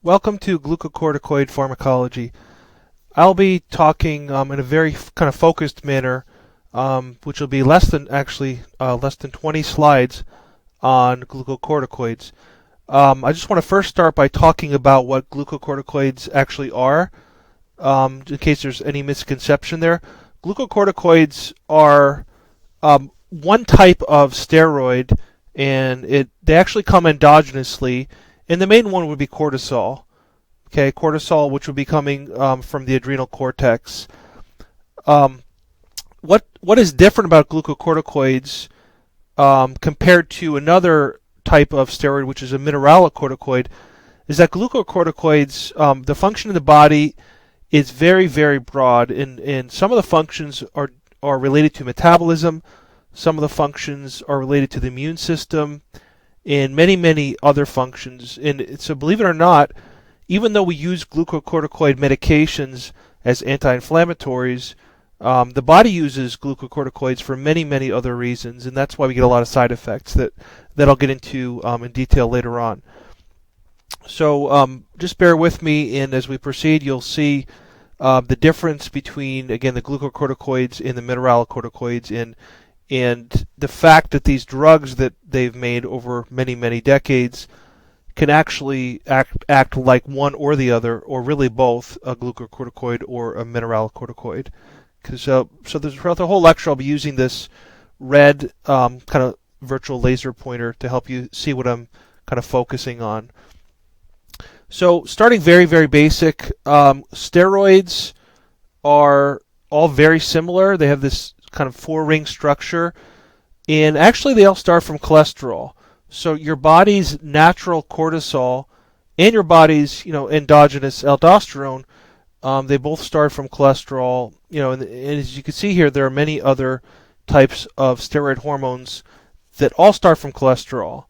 Welcome to Glucocorticoid Pharmacology. I'll be talking in a very kind of focused manner, which will be less than 20 slides on glucocorticoids. I just want to first start by talking about what glucocorticoids actually are, in case there's any misconception there. Glucocorticoids are one type of steroid, and they actually come endogenously, and the main one would be cortisol. Okay, cortisol, which would be coming from the adrenal cortex. What is different about glucocorticoids compared to another type of steroid, which is a mineralocorticoid, is that glucocorticoids, the function of the body is very, very broad, and some of the functions are related to metabolism, some of the functions are related to the immune system, and many, many other functions. And so, believe it or not, even though we use glucocorticoid medications as anti-inflammatories, the body uses glucocorticoids for many, many other reasons, and that's why we get a lot of side effects that I'll get into in detail later on. So just bear with me, and as we proceed, you'll see the difference between, again, the glucocorticoids and the mineralocorticoids, and the fact that these drugs that they've made over many, many decades can actually act like one or the other, or really both, a glucocorticoid or a mineralocorticoid. So throughout the whole lecture, I'll be using this red kind of virtual laser pointer to help you see what I'm kind of focusing on. So starting very, very basic, steroids are all very similar. They have this kind of four-ring structure, and actually they all start from cholesterol. So your body's natural cortisol and your body's endogenous aldosterone, they both start from cholesterol. And as you can see here, there are many other types of steroid hormones that all start from cholesterol.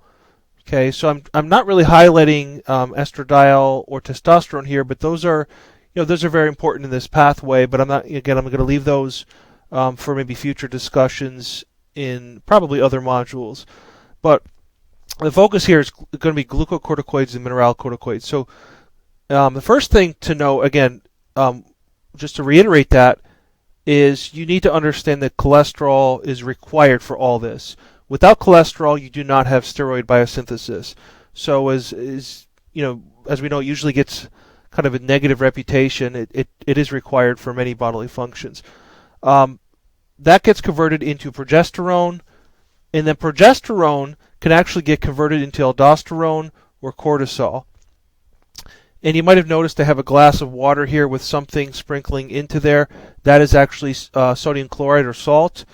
Okay, so I'm not really highlighting estradiol or testosterone here, but those are very important in this pathway. But I'm going to leave those for maybe future discussions in probably other modules. But the focus here is going to be glucocorticoids and mineralocorticoids. So the first thing to know, again, just to reiterate that, is you need to understand that cholesterol is required for all this. Without cholesterol, you do not have steroid biosynthesis. So as we know, it usually gets kind of a negative reputation. It is required for many bodily functions. That gets converted into progesterone, and then progesterone can actually get converted into aldosterone or cortisol. And you might have noticed I have a glass of water here with something sprinkling into there. That is actually sodium chloride or salt.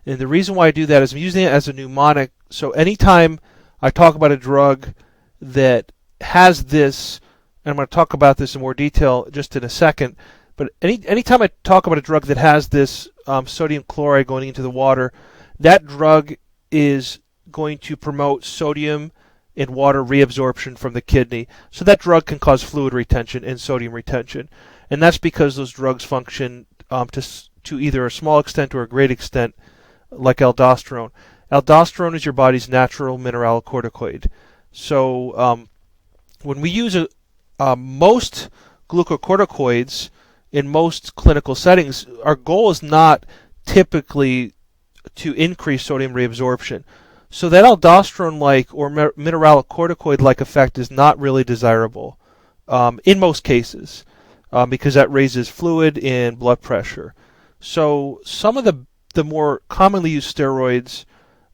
And the reason why I do that is I'm using it as a mnemonic. So anytime I talk about a drug that has this, and I'm going to talk about this in more detail just in a second, but anytime I talk about a drug that has this sodium chloride going into the water, that drug is going to promote sodium and water reabsorption from the kidney. So that drug can cause fluid retention and sodium retention. And that's because those drugs function to either a small extent or a great extent like aldosterone. Aldosterone is your body's natural mineralocorticoid. So when we use most glucocorticoids in most clinical settings, our goal is not typically to increase sodium reabsorption. So that aldosterone-like or mineralocorticoid-like effect is not really desirable in most cases because that raises fluid and blood pressure. So some of the more commonly used steroids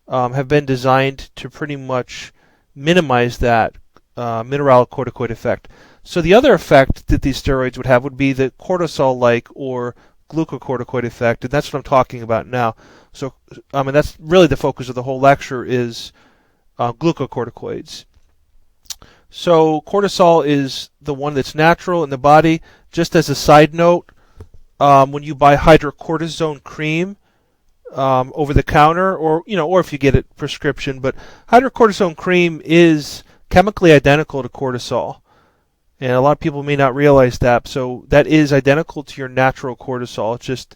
have been designed to pretty much minimize that mineralocorticoid effect. So the other effect that these steroids would have would be the cortisol-like or glucocorticoid effect, and that's what I'm talking about now. So, and that's really the focus of the whole lecture is glucocorticoids. So cortisol is the one that's natural in the body. Just as a side note, when you buy hydrocortisone cream over the counter, or if you get it prescription, but hydrocortisone cream is chemically identical to cortisol. And a lot of people may not realize that. So that is identical to your natural cortisol. It's just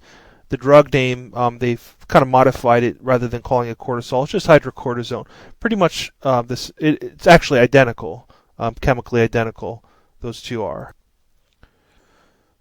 the drug name, they've kind of modified it rather than calling it cortisol. It's just hydrocortisone. Pretty much it's actually identical, chemically identical those two are.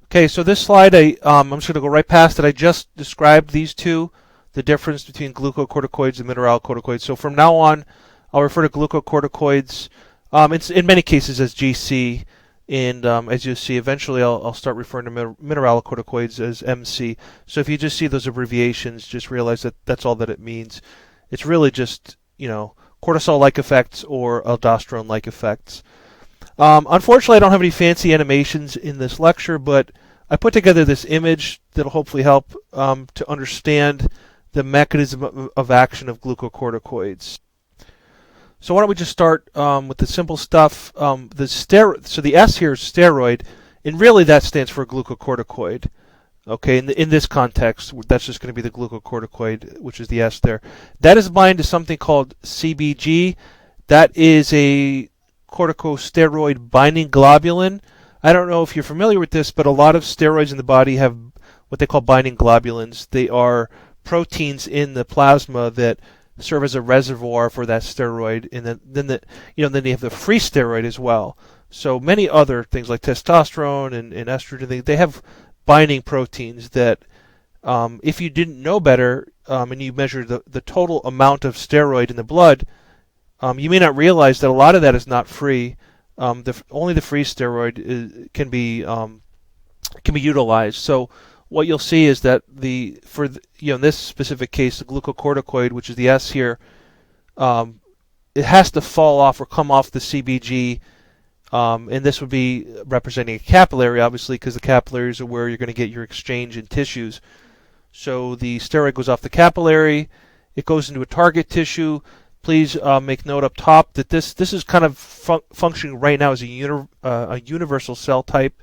Okay, so this slide, I'm just going to go right past it. I just described these two, the difference between glucocorticoids and mineralocorticoids. So from now on, I'll refer to glucocorticoids it's in many cases as GC, and as you'll see, eventually I'll start referring to mineralocorticoids as MC. So if you just see those abbreviations, just realize that that's all that it means. It's really just, cortisol-like effects or aldosterone-like effects. Unfortunately, I don't have any fancy animations in this lecture, but I put together this image that'll hopefully help to understand the mechanism of action of glucocorticoids. So why don't we just start with the simple stuff. So the S here is steroid, and really that stands for glucocorticoid. Okay, in this context, that's just going to be the glucocorticoid, which is the S there. That is bound to something called CBG. That is a corticosteroid binding globulin. I don't know if you're familiar with this, but a lot of steroids in the body have what they call binding globulins. They are proteins in the plasma that serve as a reservoir for that steroid, and then they have the free steroid as well. So many other things like testosterone and estrogen, they have binding proteins that, if you didn't know better, and you measure the total amount of steroid in the blood, you may not realize that a lot of that is not free. Only the free steroid can be utilized. So what you'll see is that in this specific case, the glucocorticoid, which is the S here, it has to fall off or come off the CBG, and this would be representing a capillary, obviously, because the capillaries are where you're going to get your exchange in tissues. So the steroid goes off the capillary, it goes into a target tissue. Please make note up top that this is kind of functioning right now as a universal cell type.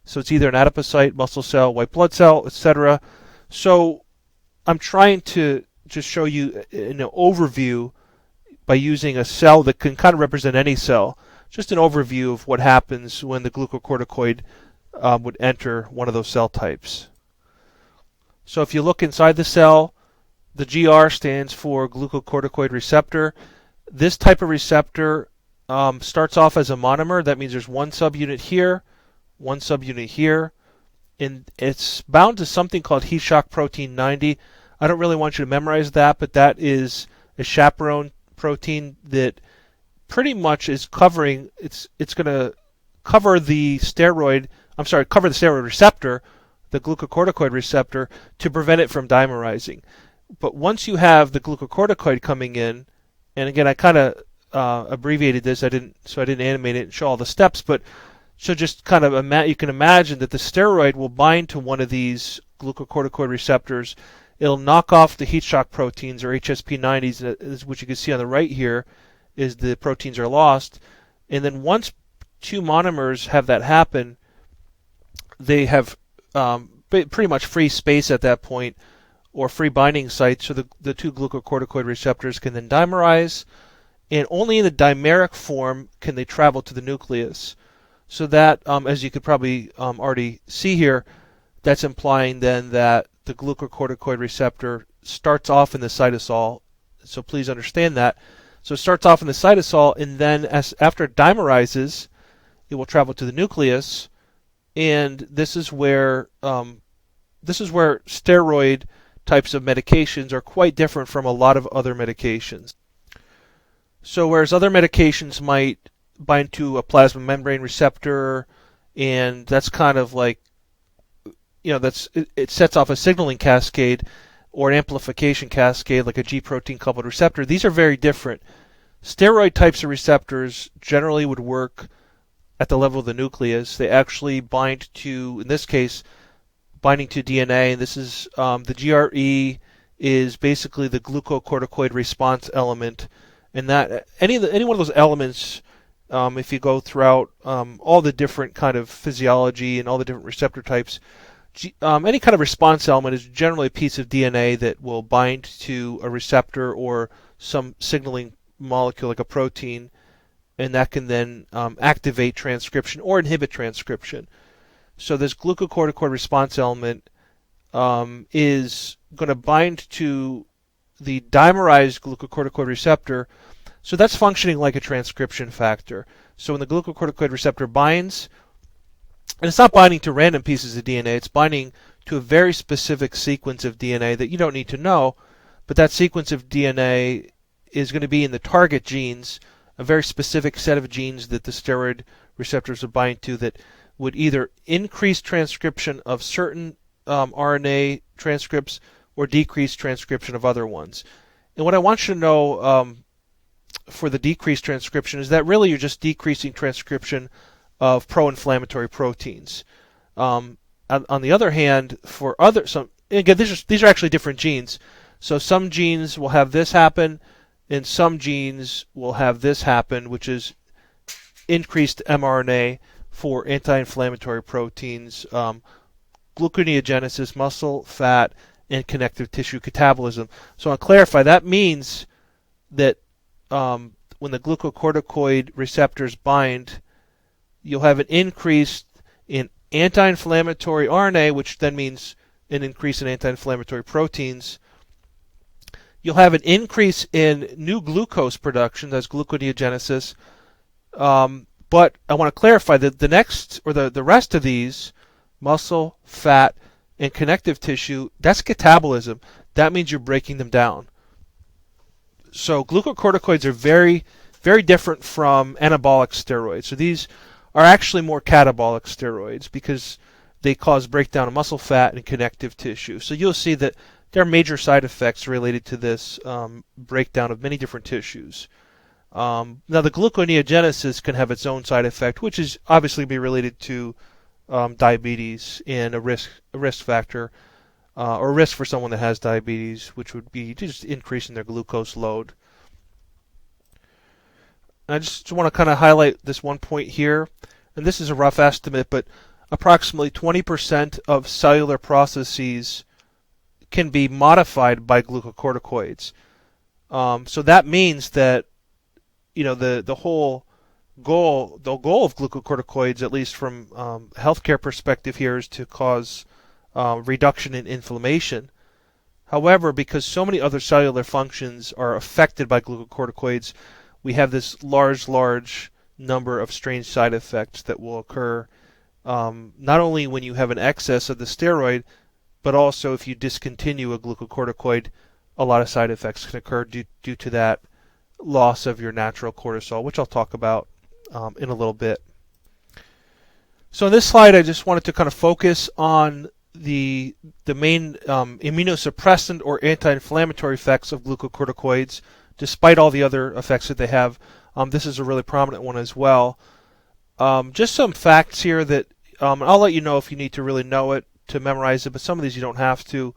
So it's either an adipocyte, muscle cell, white blood cell, etc. So I'm trying to just show you an overview by using a cell that can kind of represent any cell. Just an overview of what happens when the glucocorticoid would enter one of those cell types. So if you look inside the cell, the GR stands for glucocorticoid receptor. This type of receptor starts off as a monomer. That means there's one subunit here, one subunit here, and it's bound to something called heat shock protein 90. I don't really want you to memorize that, but that is a chaperone protein that pretty much is covering. It's going to cover the steroid receptor, the glucocorticoid receptor, to prevent it from dimerizing. But once you have the glucocorticoid coming in, and again I kind of abbreviated this, I didn't animate it and show all the steps, but so just kind of you can imagine that the steroid will bind to one of these glucocorticoid receptors. It'll knock off the heat shock proteins, or HSP90s, which you can see on the right here, is the proteins are lost. And then once two monomers have that happen, they have pretty much free space at that point, or free binding sites, so the two glucocorticoid receptors can then dimerize, and only in the dimeric form can they travel to the nucleus. So that, as you could probably already see here, that's implying then that the glucocorticoid receptor starts off in the cytosol. So please understand that. So it starts off in the cytosol, and then after it dimerizes, it will travel to the nucleus, and this is where steroid types of medications are quite different from a lot of other medications. So whereas other medications might bind to a plasma membrane receptor, and that's kind of like, it sets off a signaling cascade or an amplification cascade like a G protein coupled receptor. These are very different. Steroid types of receptors generally would work at the level of the nucleus. They actually bind to, in this case, binding to DNA, and this is the GRE is basically the glucocorticoid response element, and that any one of those elements, if you go throughout all the different kind of physiology and all the different receptor types, any kind of response element is generally a piece of DNA that will bind to a receptor or some signaling molecule like a protein, and that can then activate transcription or inhibit transcription. So this glucocorticoid response element is going to bind to the dimerized glucocorticoid receptor. So that's functioning like a transcription factor. So when the glucocorticoid receptor binds, and it's not binding to random pieces of DNA, it's binding to a very specific sequence of DNA that you don't need to know, but that sequence of DNA is going to be in the target genes, a very specific set of genes that the steroid receptors would bind to that would either increase transcription of certain RNA transcripts or decrease transcription of other ones. And what I want you to know for the decreased transcription is that really you're just decreasing transcription of pro-inflammatory proteins. On the other hand, for again, these are actually different genes. So some genes will have this happen, and some genes will have this happen, which is increased mRNA for anti-inflammatory proteins, gluconeogenesis, muscle, fat, and connective tissue catabolism. So I'll clarify, that means that when the glucocorticoid receptors bind, you'll have an increase in anti-inflammatory RNA, which then means an increase in anti-inflammatory proteins. You'll have an increase in new glucose production, that's gluconeogenesis. But I want to clarify that the rest of these, muscle, fat, and connective tissue, that's catabolism. That means you're breaking them down. So glucocorticoids are very, very different from anabolic steroids. So these are actually more catabolic steroids because they cause breakdown of muscle fat and connective tissue. So you'll see that there are major side effects related to this breakdown of many different tissues. Now the gluconeogenesis can have its own side effect, which is obviously be related to diabetes and a risk factor, or a risk for someone that has diabetes, which would be just increasing their glucose load. And I just want to kind of highlight this one point here, and this is a rough estimate, but approximately 20% of cellular processes can be modified by glucocorticoids. So that means that the whole goal of glucocorticoids, at least from a healthcare perspective here, is to cause reduction in inflammation. However, because so many other cellular functions are affected by glucocorticoids, we have this large number of strange side effects that will occur not only when you have an excess of the steroid, but also if you discontinue a glucocorticoid, a lot of side effects can occur due to that loss of your natural cortisol, which I'll talk about in a little bit. So in this slide, I just wanted to kind of focus on the main immunosuppressant or anti-inflammatory effects of glucocorticoids, despite all the other effects that they have. This is a really prominent one as well. Just some facts here that I'll let you know if you need to really know it to memorize it, but some of these you don't have to.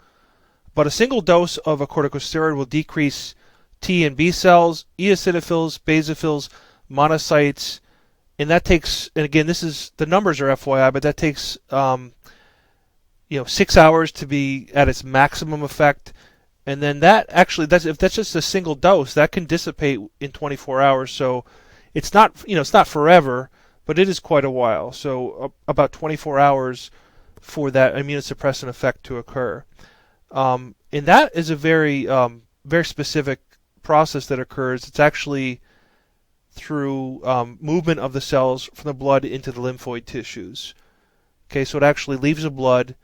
But a single dose of a corticosteroid will decrease T and B cells, eosinophils, basophils, monocytes, and that takes, and again, the numbers are FYI, but that takes 6 hours to be at its maximum effect, and then if that's just a single dose, that can dissipate in 24 hours. So it's not forever, but it is quite a while. So about 24 hours for that immunosuppressant effect to occur, and that is a very specific process that occurs. It's actually through movement of the cells from the blood into the lymphoid tissues. Okay, so it actually leaves the blood.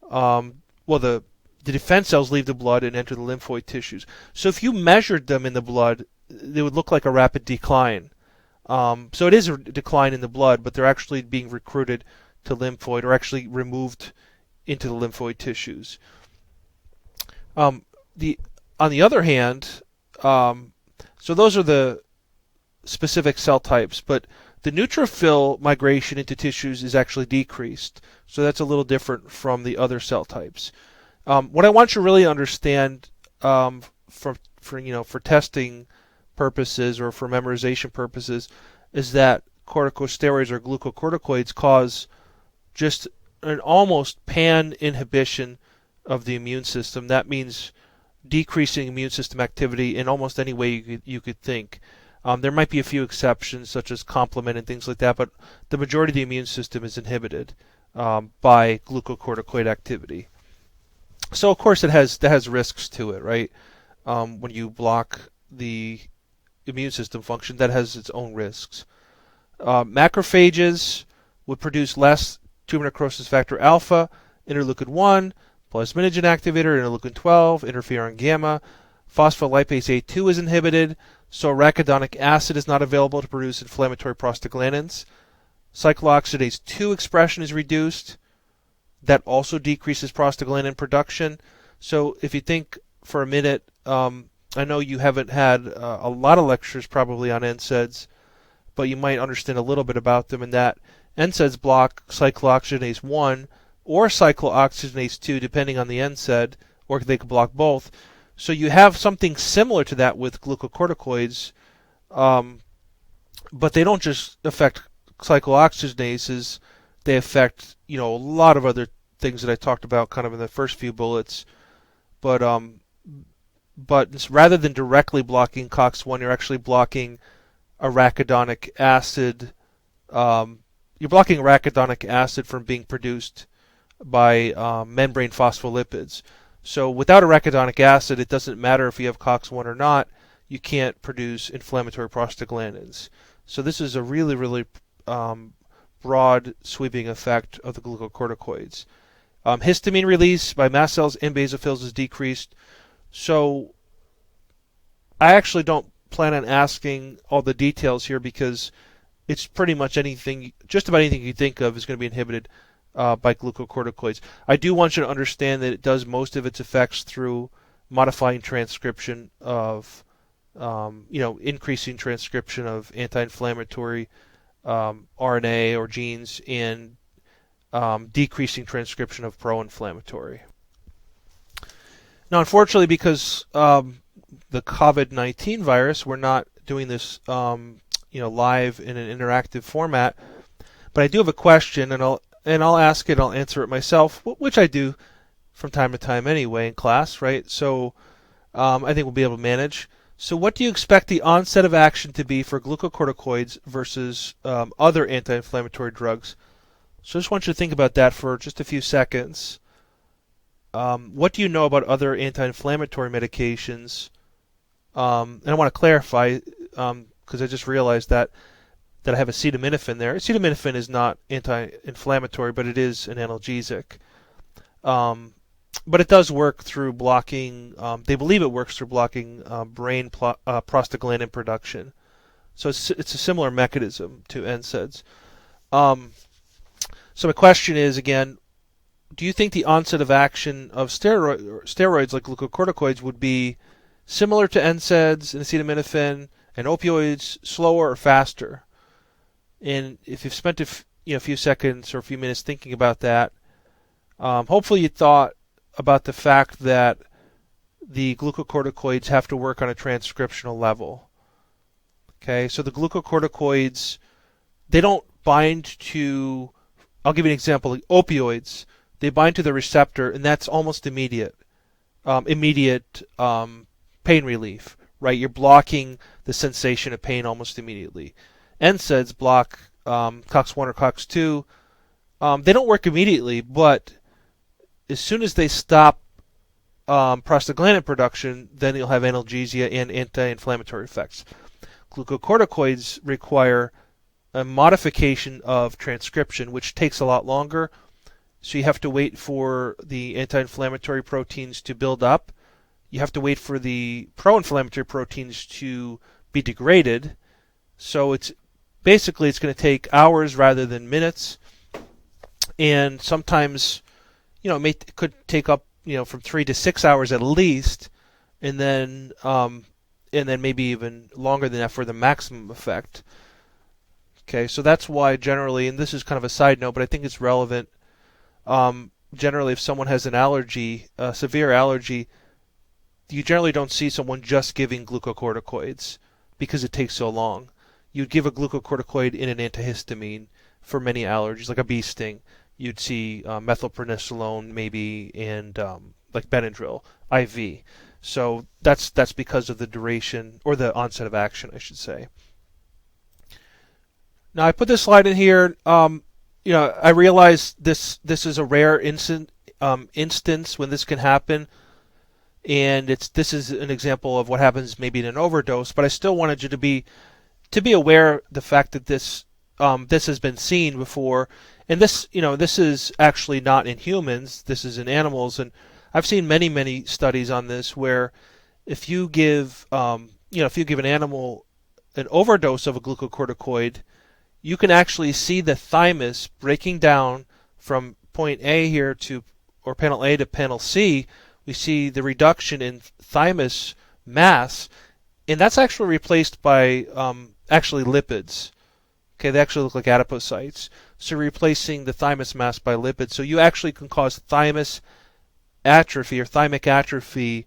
The defense cells leave the blood and enter the lymphoid tissues. So if you measured them in the blood, they would look like a rapid decline. So it is a decline in the blood, but they're actually being recruited to lymphoid, or actually removed into the lymphoid tissues. On the other hand, so those are the specific cell types, but the neutrophil migration into tissues is actually decreased. So that's a little different from the other cell types. What I want you to really understand for testing purposes or for memorization purposes is that corticosteroids or glucocorticoids cause just an almost pan-inhibition of the immune system. That means decreasing immune system activity in almost any way you could think. There might be a few exceptions, such as complement and things like that, but the majority of the immune system is inhibited by glucocorticoid activity. So, of course, that has risks to it, right? When you block the immune system function, that has its own risks. Macrophages would produce less tumor necrosis factor alpha, interleukin 1, plasminogen activator, interleukin 12, interferon gamma. Phospholipase A2 is inhibited, so arachidonic acid is not available to produce inflammatory prostaglandins. Cyclooxygenase 2 expression is reduced. That also decreases prostaglandin production. So if you think for a minute, I know you haven't had a lot of lectures probably on NSAIDs, but you might understand a little bit about them in that NSAIDs block cyclooxygenase 1 or cyclooxygenase 2 depending on the NSAID, or they could block both. So you have something similar to that with glucocorticoids, but they don't just affect cyclooxygenases, they affect a lot of other things that I talked about kind of in the first few bullets. But rather than directly blocking COX-1, you're actually blocking arachidonic acid. You're blocking arachidonic acid from being produced by membrane phospholipids. So without arachidonic acid, it doesn't matter if you have COX-1 or not, you can't produce inflammatory prostaglandins. So this is a really, really broad sweeping effect of the glucocorticoids. Histamine release by mast cells and basophils is decreased. So I actually don't plan on asking all the details here because it's pretty much anything, just about anything you think of is going to be inhibited by glucocorticoids. I do want you to understand that it does most of its effects through modifying transcription of, increasing transcription of anti-inflammatory RNA or genes and decreasing transcription of pro-inflammatory. Now, unfortunately, because the COVID-19 virus, we're not doing this, live in an interactive format. But I do have a question, and I'll ask it. I'll answer it myself, which I do from time to time anyway in class, right? So I think we'll be able to manage. So what do you expect the onset of action to be for glucocorticoids versus other anti-inflammatory drugs? So I just want you to think about that for just a few seconds. What do you know about other anti-inflammatory medications? And I want to clarify, because I just realized that I have acetaminophen there. Acetaminophen is not anti-inflammatory, but it is an analgesic. But it does work through blocking, they believe it works through blocking brain prostaglandin production. So it's a similar mechanism to NSAIDs. So my question is, again, do you think the onset of action of steroids like glucocorticoids would be similar to NSAIDs and acetaminophen and opioids, slower or faster? And if you've spent a few seconds or a few minutes thinking about that, hopefully you thought about the fact that the glucocorticoids have to work on a transcriptional level. Okay, so the glucocorticoids, they don't bind to, I'll give you an example, like opioids, they bind to the receptor, and that's almost immediate pain relief, right? You're blocking the sensation of pain almost immediately. NSAIDs block COX-1 or COX-2. They don't work immediately, but as soon as they stop prostaglandin production, then you'll have analgesia and anti-inflammatory effects. Glucocorticoids require a modification of transcription, which takes a lot longer. So you have to wait for the anti-inflammatory proteins to build up. You have to wait for the pro-inflammatory proteins to be degraded. So it's going to take hours rather than minutes. And sometimes, it could take up, from 3 to 6 hours at least, and then maybe even longer than that for the maximum effect. Okay, so that's why generally, and this is kind of a side note, but I think it's relevant. Generally, if someone has an allergy, a severe allergy, you generally don't see someone just giving glucocorticoids because it takes so long. You'd give a glucocorticoid in an antihistamine for many allergies, like a bee sting. You'd see methylprednisolone maybe, and like Benadryl IV. So that's because of the duration, or the onset of action, I should say. Now I put this slide in here. I realize this is a rare instance when this can happen, and this is an example of what happens maybe in an overdose. But I still wanted you to be aware of the fact that this this has been seen before, and this is actually not in humans. This is in animals, and I've seen many studies on this where if you give if you give an animal an overdose of a glucocorticoid, you can actually see the thymus breaking down from point A here to, or panel A to panel C. We see the reduction in thymus mass, and that's actually replaced by actually lipids. Okay, they actually look like adipocytes. So replacing the thymus mass by lipids. So you actually can cause thymus atrophy or thymic atrophy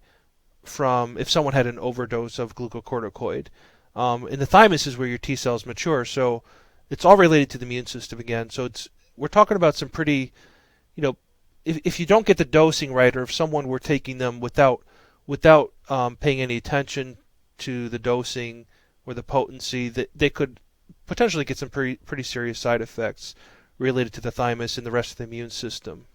from if someone had an overdose of glucocorticoid. And the thymus is where your T cells mature. So it's all related to the immune system again. So we're talking about some pretty, if you don't get the dosing right, or if someone were taking them without paying any attention to the dosing or the potency, that they could potentially get some pretty serious side effects related to the thymus and the rest of the immune system.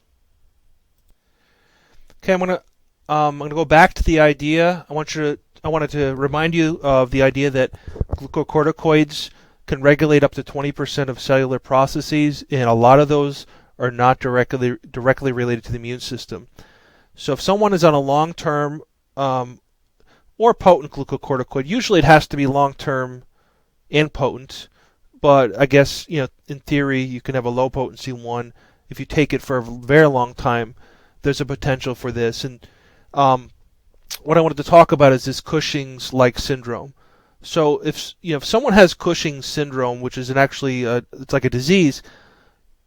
Okay, I'm gonna go back to the idea. I wanted to remind you of the idea that glucocorticoids can regulate up to 20% of cellular processes, and a lot of those are not directly related to the immune system. So if someone is on a long-term or potent glucocorticoid, usually it has to be long-term and potent, but I guess in theory you can have a low potency one. If you take it for a very long time, there's a potential for this. And what I wanted to talk about is this Cushings-like syndrome. So if someone has Cushings syndrome, which is it's like a disease,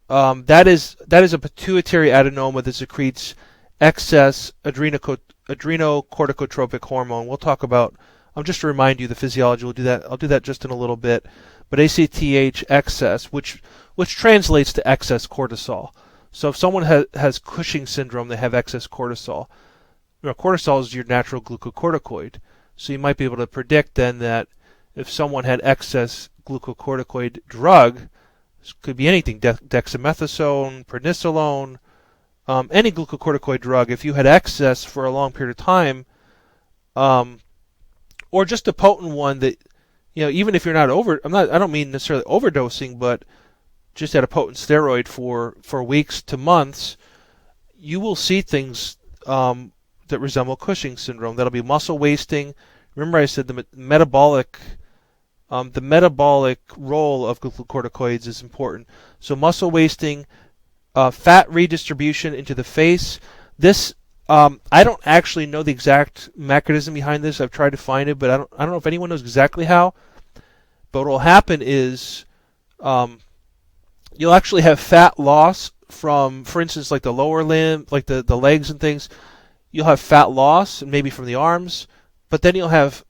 that is a pituitary adenoma that secretes excess adrenocorticotropic hormone. We'll talk about. Just to remind you the physiology. I'll do that just in a little bit. But ACTH excess, which translates to excess cortisol. So if someone has Cushing syndrome, they have excess cortisol. Cortisol is your natural glucocorticoid. So you might be able to predict then that if someone had excess glucocorticoid drug, this could be anything, dexamethasone, prednisolone, any glucocorticoid drug, if you had excess for a long period of time, or just a potent one that, even if you're not I don't mean necessarily overdosing, but just at a potent steroid for weeks to months, you will see things that resemble Cushing syndrome. That'll be muscle wasting. Remember I said the metabolic role of glucocorticoids is important. So muscle wasting, fat redistribution into the face. This I don't actually know the exact mechanism behind this. I've tried to find it, but I don't know if anyone knows exactly how. But what will happen is you'll actually have fat loss from, for instance, like the lower limb, like the legs and things. You'll have fat loss, maybe from the arms, but then you'll have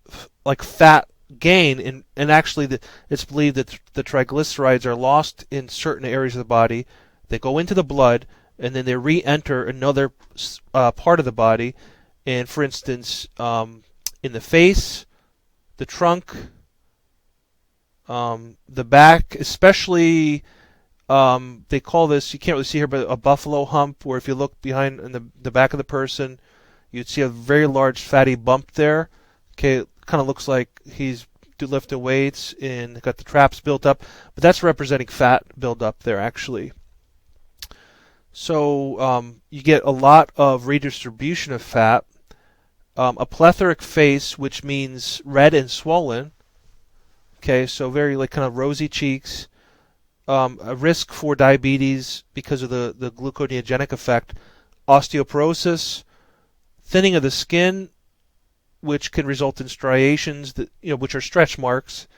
like fat gain, and actually it's believed that the triglycerides are lost in certain areas of the body. They go into the blood, and then they re-enter another part of the body. And for instance, in the face, the trunk, the back, especially, they call this, you can't really see here, but a buffalo hump, where if you look behind in the back of the person, you'd see a very large fatty bump there. Okay, it kind of looks like he's lifting weights and got the traps built up, but that's representing fat buildup there actually. So you get a lot of redistribution of fat, a plethoric face, which means red and swollen. Okay, so very kind of rosy cheeks, a risk for diabetes because of the gluconeogenic effect, osteoporosis, thinning of the skin, which can result in striations that which are stretch marks.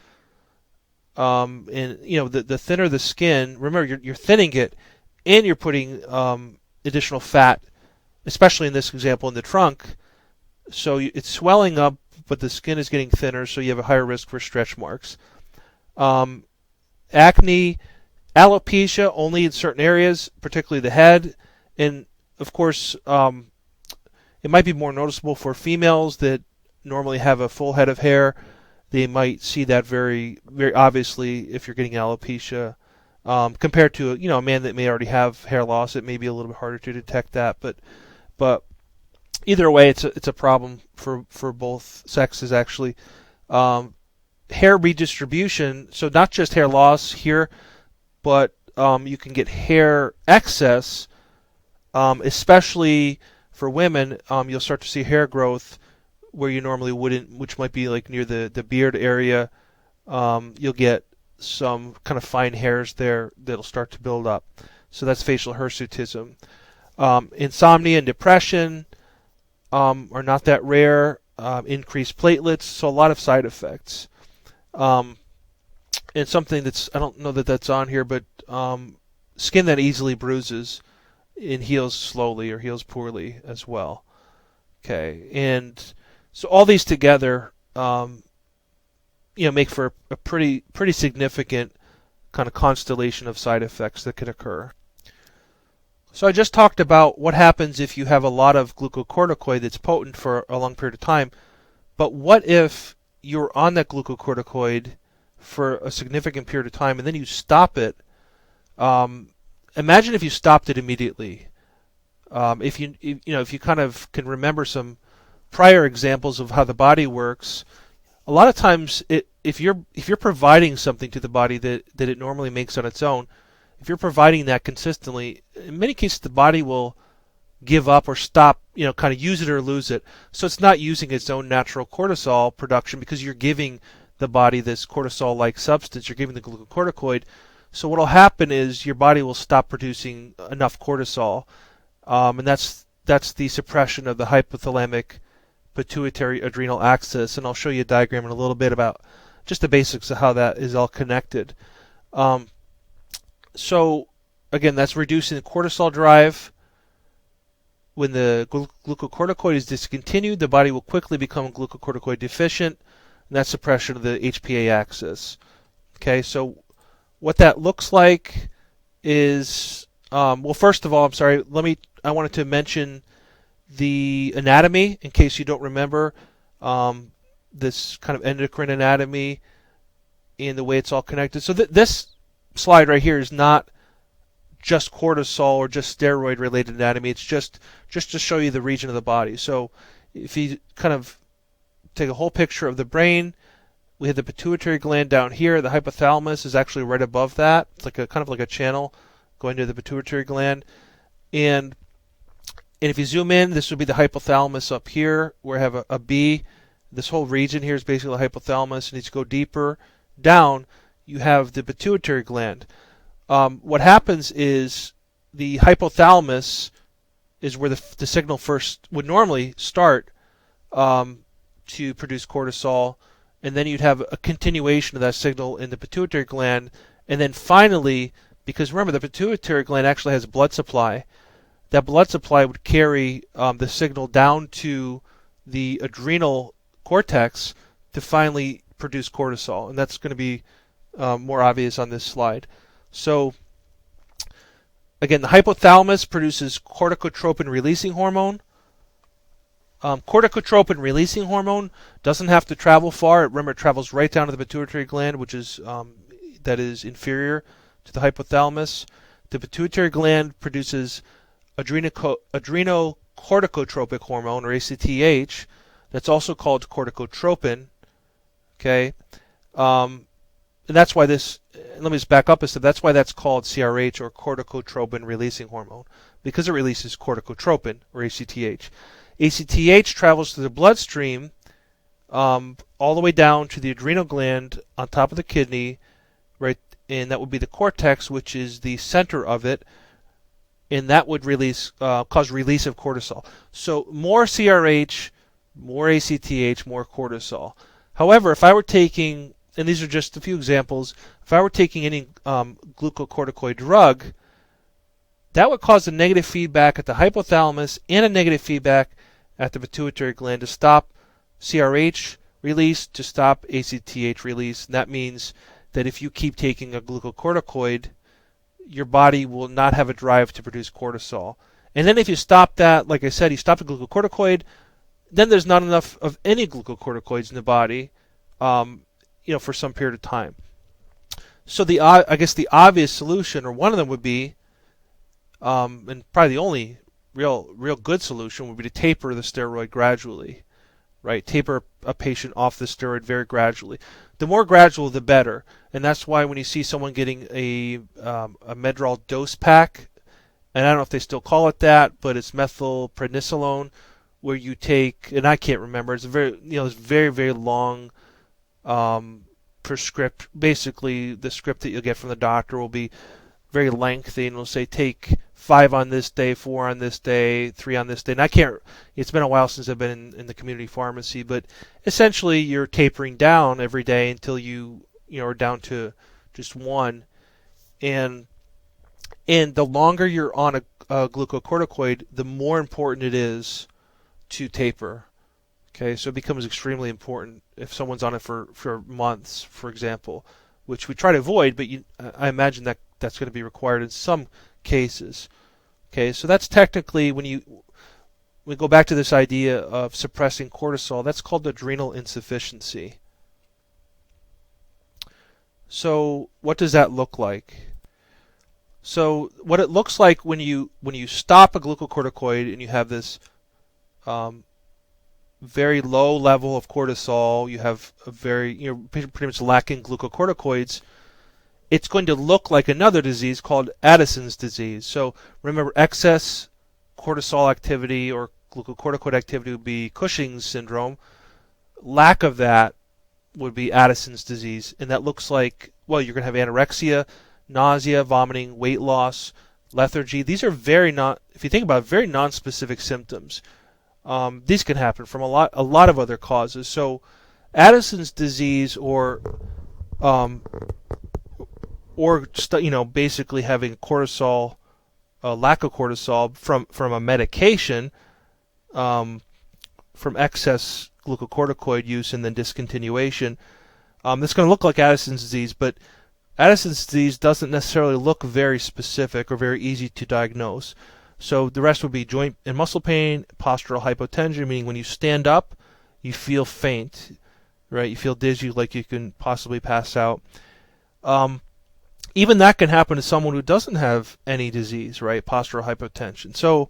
And the thinner the skin, remember you're thinning it, and you're putting additional fat, especially in this example in the trunk. So it's swelling up, but the skin is getting thinner, so you have a higher risk for stretch marks. Acne, alopecia only in certain areas, particularly the head, and of course it might be more noticeable for females that normally have a full head of hair. They might see that very, very obviously if you're getting alopecia. Compared to a man that may already have hair loss, it may be a little bit harder to detect that. But either way, it's a problem for both sexes actually. Hair redistribution, so not just hair loss here. but you can get hair excess, especially for women. You'll start to see hair growth where you normally wouldn't, which might be like near the beard area. You'll get some kind of fine hairs there that'll start to build up. So that's facial hirsutism. Insomnia and depression are not that rare. Increased platelets, so a lot of side effects. And something that's, I don't know that that's on here, but skin that easily bruises and heals slowly or heals poorly as well. Okay, and so all these together, make for a pretty significant kind of constellation of side effects that can occur. So I just talked about what happens if you have a lot of glucocorticoid that's potent for a long period of time, but what if you're on that glucocorticoid for a significant period of time and then you stop it? Imagine if you stopped it immediately. If you kind of can remember some prior examples of how the body works, a lot of times if you're providing something to the body that it normally makes on its own, if you're providing that consistently, in many cases the body will give up or stop, kind of use it or lose it. So it's not using its own natural cortisol production because you're giving the body this cortisol-like substance. You're giving the glucocorticoid. So what will happen is your body will stop producing enough cortisol, and that's the suppression of the hypothalamic pituitary adrenal axis. And I'll show you a diagram in a little bit about just the basics of how that is all connected. So again, that's reducing the cortisol drive. When the glucocorticoid is discontinued, the body will quickly become glucocorticoid deficient, and that's suppression of the HPA axis. Okay, so what that looks like is, well, first of all, I'm sorry, I wanted to mention the anatomy in case you don't remember this kind of endocrine anatomy and the way it's all connected. So this slide right here is not just cortisol or just steroid related anatomy. It's just to show you the region of the body. So if you kind of take a whole picture of the brain, we have the pituitary gland down here. The hypothalamus is actually right above that. It's like kind of like a channel going to the pituitary gland. And if you zoom in, this would be the hypothalamus up here where I have a B. This whole region here is basically the hypothalamus. And as you go deeper down, you have the pituitary gland. What happens is the hypothalamus is where the signal first would normally start to produce cortisol, and then you'd have a continuation of that signal in the pituitary gland, and then finally, because remember the pituitary gland actually has a blood supply, that blood supply would carry the signal down to the adrenal cortex to finally produce cortisol, and that's going to be more obvious on this slide. So again, the hypothalamus produces corticotropin releasing hormone. Corticotropin releasing hormone doesn't have to travel far. Remember, it travels right down to the pituitary gland, which is that is inferior to the hypothalamus. The pituitary gland produces adrenocorticotropic hormone, or ACTH. That's also called corticotropin. Okay. And that's why this, let me just back up a step, that's why that's called CRH, or corticotropin releasing hormone, because it releases corticotropin, or ACTH. ACTH travels through the bloodstream all the way down to the adrenal gland on top of the kidney, right, and that would be the cortex, which is the center of it, and that would cause release of cortisol. So more CRH, more ACTH, more cortisol. However, if I were taking, and these are just a few examples, if I were taking any glucocorticoid drug, that would cause a negative feedback at the hypothalamus and a negative feedback at the pituitary gland to stop CRH release, to stop ACTH release. And that means that if you keep taking a glucocorticoid, your body will not have a drive to produce cortisol. And then if you stop that, like I said, you stop the glucocorticoid, then there's not enough of any glucocorticoids in the body for some period of time. So I guess the obvious solution, or one of them would be, and probably the only real good solution, would be to taper the steroid gradually. right? Taper a patient off the steroid very gradually. The more gradual, the better. And that's why when you see someone getting a Medrol dose pack, and I don't know if they still call it that, but it's methylprednisolone, where you take, and I can't remember, it's a very, it's very, very long prescript. Basically, the script that you'll get from the doctor will be very lengthy, and it'll say take 5 on this day, 4 on this day, 3 on this day. And I can't, it's been a while since I've been in the community pharmacy, but essentially you're tapering down every day until you are down to just 1. And the longer you're on a glucocorticoid, the more important it is to taper. Okay, so it becomes extremely important if someone's on it for months, for example, which we try to avoid, but I imagine that's going to be required in some cases. Okay, so that's technically, when we go back to this idea of suppressing cortisol, that's called adrenal insufficiency. So what does that look like? So what it looks like when you stop a glucocorticoid and you have this very low level of cortisol, you have a very, pretty much lacking glucocorticoids, it's going to look like another disease called Addisons Disease. So remember, excess cortisol activity or glucocorticoid activity would be Cushings Syndrome. Lack of that would be Addisons Disease. And that looks like, well, you're going to have anorexia, nausea, vomiting, weight loss, lethargy. These are if you think about it, very non-specific symptoms. These can happen from a lot of other causes. So Addison's disease or basically having cortisol, lack of cortisol from a medication, from excess glucocorticoid use and then discontinuation. It's going to look like Addison's disease, but Addison's disease doesn't necessarily look very specific or very easy to diagnose. So the rest would be joint and muscle pain, postural hypotension, meaning when you stand up, you feel faint, right? You feel dizzy, like you can possibly pass out. Even that can happen to someone who doesn't have any disease, right? Postural hypotension. So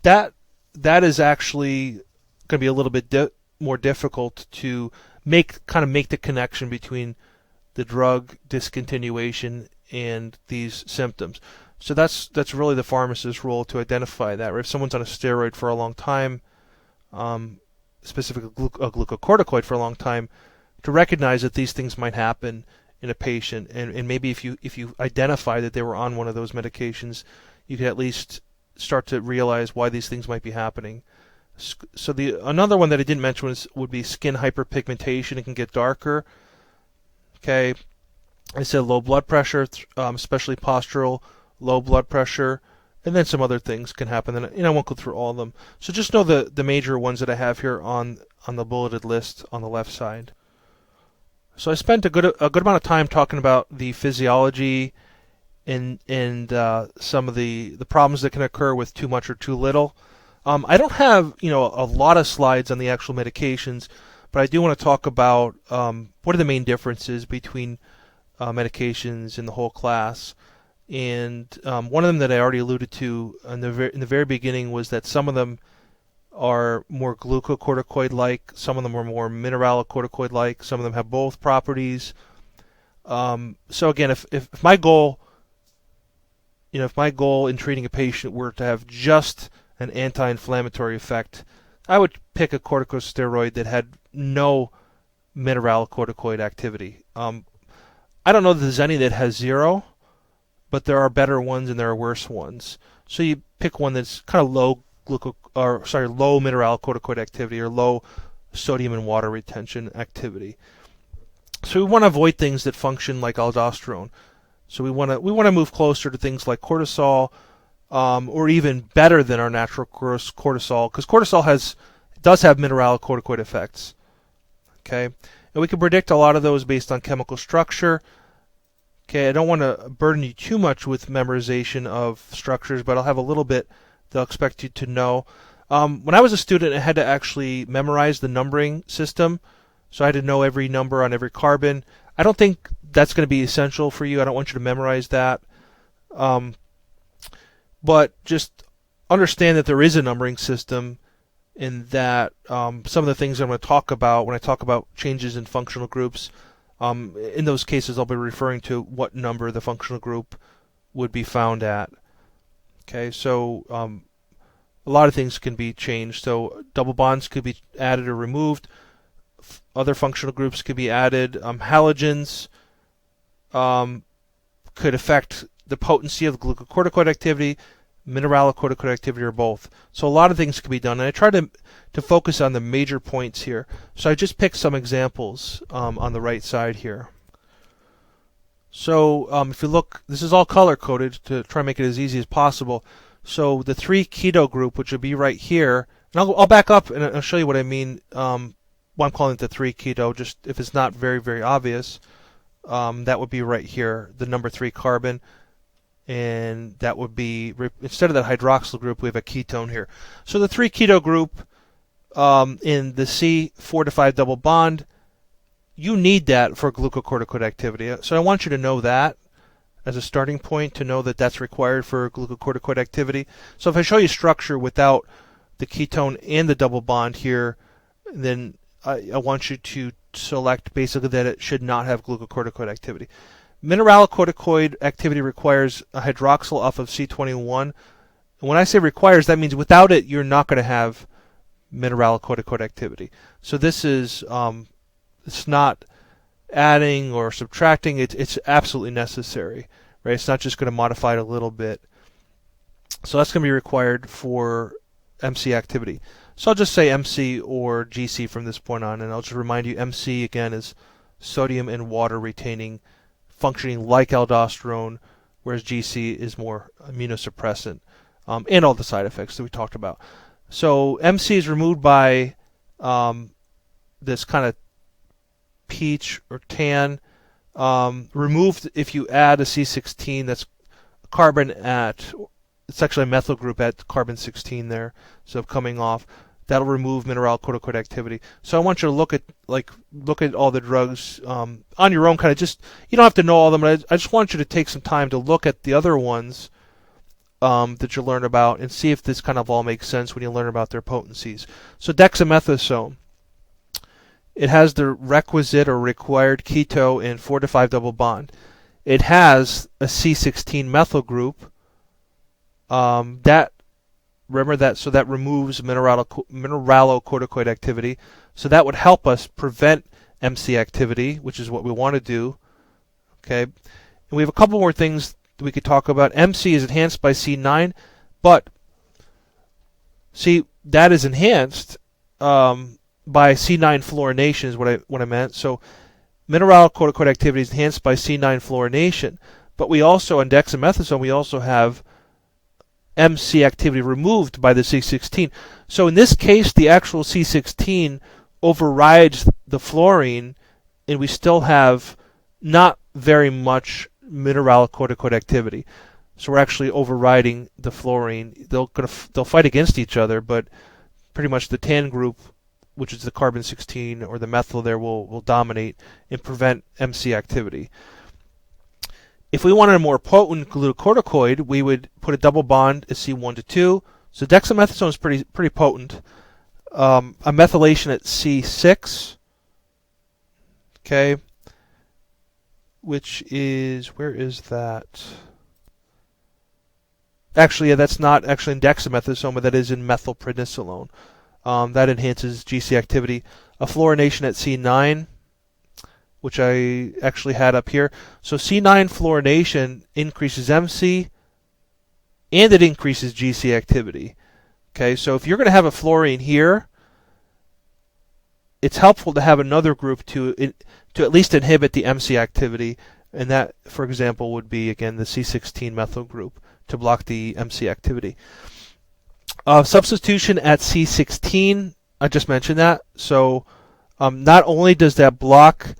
that is actually going to be a little bit more difficult to make the connection between the drug discontinuation and these symptoms. So that's really the pharmacist's role to identify that. Right? If someone's on a steroid for a long time, specifically a glucocorticoid for a long time, to recognize that these things might happen in a patient, and maybe if you identify that they were on one of those medications, you could at least start to realize why these things might be happening. So another one that I didn't mention would be skin hyperpigmentation. It can get darker. Okay, I said low blood pressure, especially postural low blood pressure, and then some other things can happen. And I won't go through all of them. So just know the major ones that I have here on the bulleted list on the left side. So I spent a good amount of time talking about the physiology and some of the problems that can occur with too much or too little. I don't have a lot of slides on the actual medications, but I do want to talk about what are the main differences between medications in the whole class. And one of them that I already alluded to in the very beginning was that some of them are more glucocorticoid-like, some of them are more mineralocorticoid-like, some of them have both properties. So again, if my goal, in treating a patient were to have just an anti-inflammatory effect, I would pick a corticosteroid that had no mineralocorticoid activity. I don't know that there's any that has 0. But there are better ones and there are worse ones. So you pick one that's kind of low mineralocorticoid activity or low sodium and water retention activity. So we want to avoid things that function like aldosterone. So we want to move closer to things like cortisol, or even better than our natural cortisol, because cortisol does have mineralocorticoid effects. Okay, and we can predict a lot of those based on chemical structure. Okay, I don't want to burden you too much with memorization of structures, but I'll have a little bit that I'll expect you to know. When I was a student, I had to actually memorize the numbering system, so I had to know every number on every carbon. I don't think that's going to be essential for you. I don't want you to memorize that. But just understand that there is a numbering system, in that some of the things I'm going to talk about when I talk about changes in functional groups, in those cases I'll be referring to what number the functional group would be found at. Okay, so a lot of things can be changed. So double bonds could be added or removed. Other functional groups could be added. Halogens could affect the potency of the glucocorticoid activity, mineralocorticoid activity, or both. So a lot of things can be done, and I try to focus on the major points here. So I just picked some examples on the right side here. So if you look, this is all color-coded to try and make it as easy as possible. So the 3-keto group, which would be right here, and I'll back up and I'll show you what I mean. Why I'm calling it the 3-keto, just if it's not very, very obvious. That would be right here, the number 3 carbon, and that would be, instead of that hydroxyl group, we have a ketone here. So the 3-keto group in the C4-5 double bond, you need that for glucocorticoid activity. So I want you to know that as a starting point, to know that that's required for glucocorticoid activity. So if I show you structure without the ketone and the double bond here, then I want you to select basically that it should not have glucocorticoid activity. Mineralocorticoid activity requires a hydroxyl off of C21. And when I say requires, that means without it, you're not going to have mineralocorticoid activity. So this is, it's not adding or subtracting, it's absolutely necessary, right? It's not just going to modify it a little bit. So that's going to be required for MC activity. So I'll just say MC or GC from this point on, and I'll just remind you MC again is sodium and water retaining, functioning like aldosterone, whereas GC is more immunosuppressant, and all the side effects that we talked about. So MC is removed by this kind of peach or tan, removed if you add a C16 that's carbon at, it's actually a methyl group at carbon 16 there, so coming off. That'll remove mineralocorticoid activity. So I want you to look at all the drugs on your own, kind of just, you don't have to know all of them, but I just want you to take some time to look at the other ones that you'll learn about and see if this kind of all makes sense when you learn about their potencies. So dexamethasone. It has the requisite or required keto and 4-5 double bond. It has a C16 methyl group. Remember that, so that removes mineralocorticoid activity. So that would help us prevent MC activity, which is what we want to do. Okay, and we have a couple more things that we could talk about. MC is enhanced by C9, but see, that is enhanced by C9 fluorination is what I meant. So mineralocorticoid activity is enhanced by C9 fluorination, but we also, in dexamethasone, we also have MC activity removed by the C16. So in this case, the actual C16 overrides the fluorine, and we still have not very much mineralocorticoid activity. So we're actually overriding the fluorine. They'll fight against each other, but pretty much the tan group, which is the carbon 16 or the methyl there, will dominate and prevent MC activity. If we wanted a more potent glucocorticoid, we would put a double bond at C1 to 2. So dexamethasone is pretty potent. A methylation at C6, okay, which is, where is that? Actually, yeah, that's not actually in dexamethasone, but that is in methylprednisolone. That enhances GC activity. A fluorination at C9, which I actually had up here. So C9 fluorination increases MC and it increases GC activity. Okay, so if you're going to have a fluorine here, it's helpful to have another group to at least inhibit the MC activity, and that, for example, would be, again, the C16 methyl group to block the MC activity. Substitution at C16, I just mentioned that. So not only does that block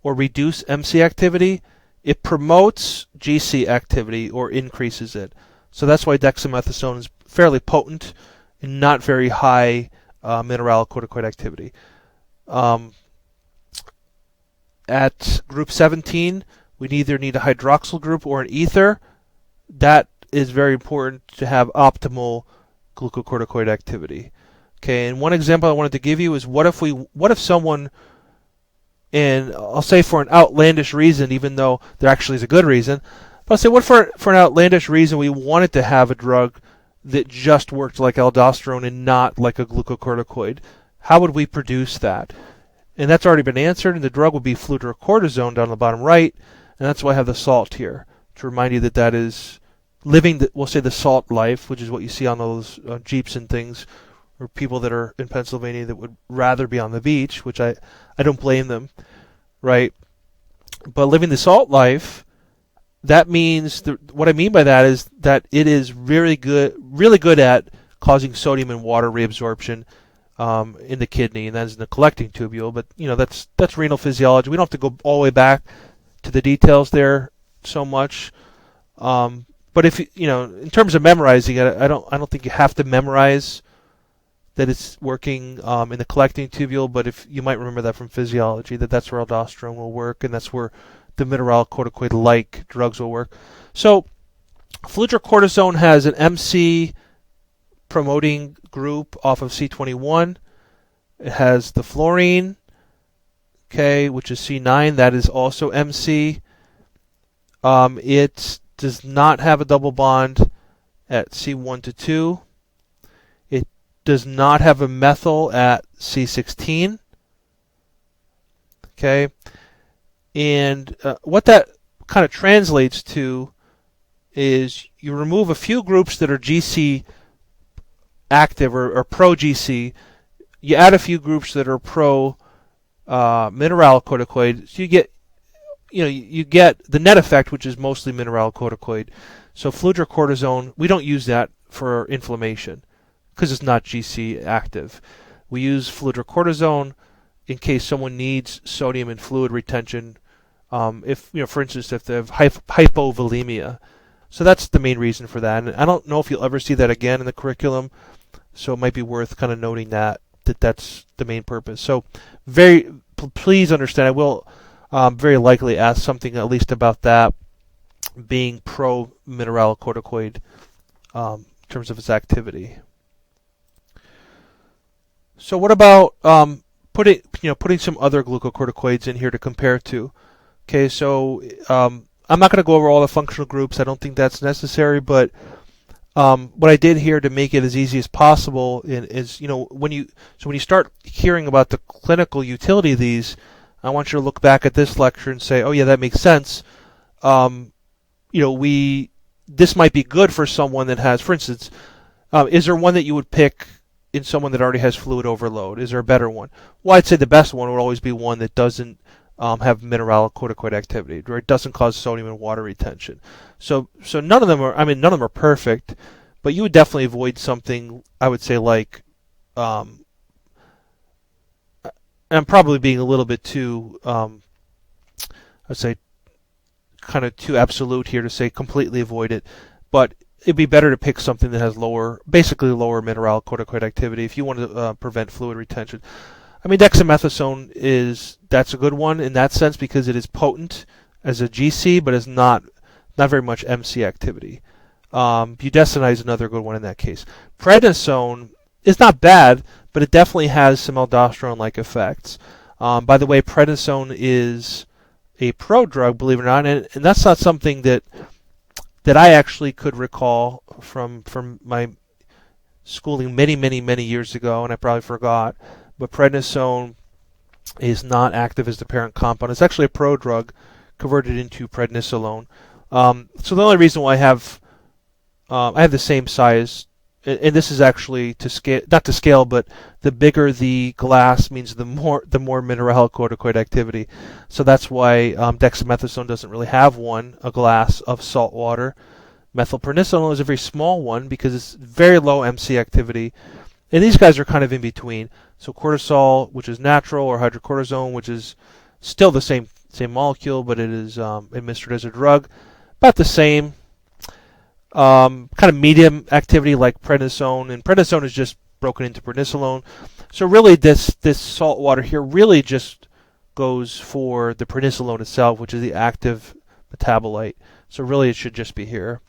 or reduce MC activity, it promotes GC activity or increases it. So that's why dexamethasone is fairly potent and not very high mineralocorticoid activity. At group 17, we either need a hydroxyl group or an ether. That is very important to have optimal glucocorticoid activity. Okay, and one example I wanted to give you is what if someone, and I'll say for an outlandish reason, even though there actually is a good reason, but I'll say what for an outlandish reason we wanted to have a drug that just worked like aldosterone and not like a glucocorticoid. How would we produce that? And that's already been answered, and the drug would be fludrocortisone down the bottom right, and that's why I have the salt here, to remind you that that is living, we'll say the salt life, which is what you see on those Jeeps and things, or people that are in Pennsylvania that would rather be on the beach, which I don't blame them, right? But living the salt life, that means, what I mean by that is that it is really good at causing sodium and water reabsorption in the kidney, and that is in the collecting tubule. But that's renal physiology. We don't have to go all the way back to the details there so much. But if in terms of memorizing it, I don't think you have to memorize that it's working in the collecting tubule. But if you might remember that from physiology, that's where aldosterone will work, and that's where the mineralocorticoid-like drugs will work. So fludrocortisone has an MC promoting group off of C21. It has the fluorine, okay, which is C9. That is also MC. It does not have a double bond at C1 to 2. It does not have a methyl at C16. Okay, and what that kind of translates to is you remove a few groups that are GC active or pro-GC. You add a few groups that are pro-mineralocorticoid. So you get the net effect, which is mostly mineralocorticoid. So fludrocortisone, we don't use that for inflammation because it's not GC active. We use fludrocortisone in case someone needs sodium and fluid retention. If for instance, if they have hypovolemia. So that's the main reason for that. And I don't know if you'll ever see that again in the curriculum. So it might be worth kind of noting that's the main purpose. So please understand, I will very likely ask something at least about that being pro-mineralocorticoid in terms of its activity. So what about putting some other glucocorticoids in here to compare to? Okay, so I'm not going to go over all the functional groups. I don't think that's necessary, but what I did here to make it as easy as possible is when you start hearing about the clinical utility of these, I want you to look back at this lecture and say, oh yeah, that makes sense. This might be good for someone that has, for instance, is there one that you would pick in someone that already has fluid overload? Is there a better one? Well, I'd say the best one would always be one that doesn't have mineralocorticoid activity, or it doesn't cause sodium and water retention. So none of them are perfect, but you would definitely avoid something, I would say, like, and I'm probably being a little bit too, I'd say, kind of too absolute here to say completely avoid it, but it'd be better to pick something that has basically lower mineralocorticoid activity if you want to prevent fluid retention. I mean, dexamethasone that's a good one in that sense because it is potent as a GC, but is not very much MC activity. Budesonide is another good one in that case. Prednisone is not bad, but it definitely has some aldosterone-like effects. By the way, prednisone is a prodrug, believe it or not, and that's not something that I actually could recall from my schooling many years ago, and I probably forgot. But prednisone is not active as the parent compound. It's actually a prodrug converted into prednisolone. So the only reason why I have the same size, and this is actually to scale, not to scale, but the bigger the glass means the more mineralocorticoid activity. So that's why dexamethasone doesn't really have a glass of salt water. Methylprednisolone is a very small one because it's very low MC activity. And these guys are kind of in between. So cortisol, which is natural, or hydrocortisone, which is still the same molecule, but it is administered as a drug, about the same. Kind of medium activity like prednisone, and prednisone is just broken into prednisolone. So really, this salt water here really just goes for the prednisolone itself, which is the active metabolite. So really, it should just be here.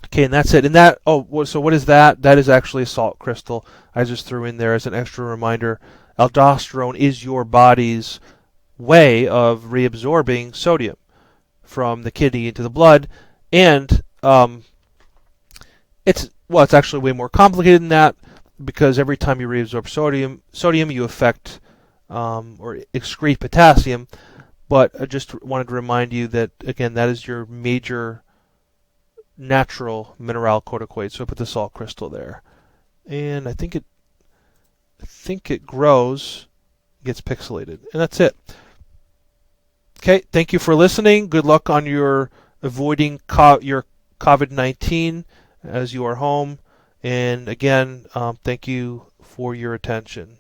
Okay, and that's it. And that, so what is that? That is actually a salt crystal. I just threw in there as an extra reminder. Aldosterone is your body's way of reabsorbing sodium from the kidney into the blood, and it's actually way more complicated than that, because every time you reabsorb sodium you affect or excrete potassium. But I just wanted to remind you that, again, that is your major natural mineralocorticoid. So I put the salt crystal there, and I think it grows, gets pixelated, and that's it. Okay, thank you for listening. Good luck on your avoiding your COVID-19 as you are home. And again, thank you for your attention.